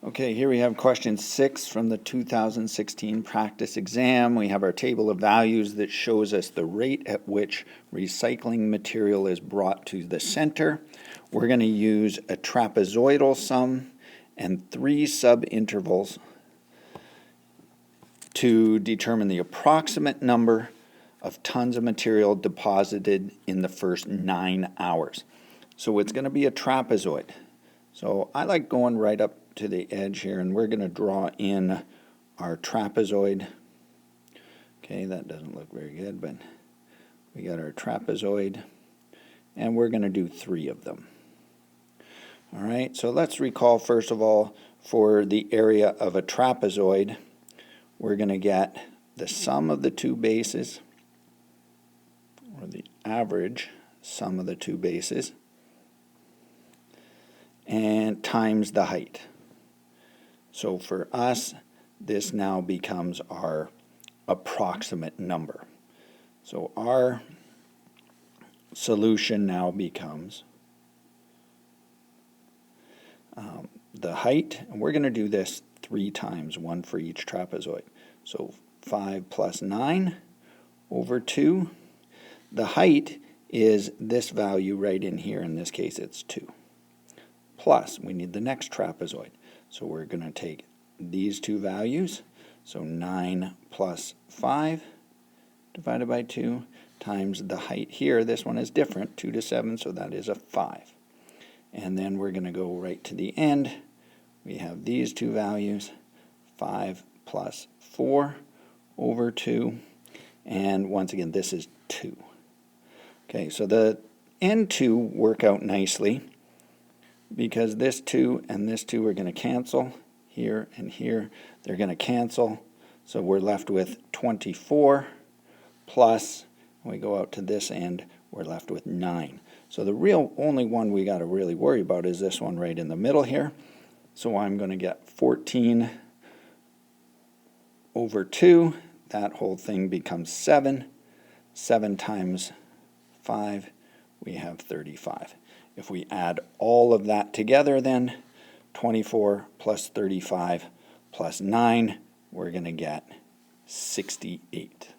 Okay, here we have question 6 from the 2016 practice exam. We have our table of values that shows us the rate at which recycling material is brought to the center. We're going to use a trapezoidal sum and 3 subintervals to determine the approximate number of tons of material deposited in the first 9 hours. So it's going to be a trapezoid. So I like going right up to the edge here, and we're going to draw in our trapezoid. Okay, that doesn't look very good, but we got our trapezoid, and we're going to do 3 of them. All right, so let's recall first of all, for the area of a trapezoid, we're going to get the sum of the 2 bases, or the average sum of the 2 bases, and times the height. So for us, this now becomes our approximate number. So our solution now becomes the height, and we're going to do this 3 times, 1 for each trapezoid. So 5 plus 9 over 2. The height is this value right in here. In this case, it's 2. Plus, we need the next trapezoid. So we're going to take these 2 values. So 9 plus 5 divided by 2 times the height here. This one is different, 2 to 7, so that is a 5. And then we're going to go right to the end. We have these 2 values, 5 plus 4 over 2. And once again, this is 2. Okay, so the end 2 work out nicely, because this 2 and this 2 are going to cancel. Here and here, they're going to cancel. So we're left with 24 plus, when we go out to this end, we're left with 9. So the real only one we got to really worry about is this one right in the middle here. So I'm going to get 14 over 2. That whole thing becomes 7. 7 times 5, we have 35. If we add all of that together then, 24 plus 35 plus 9, we're going to get 68.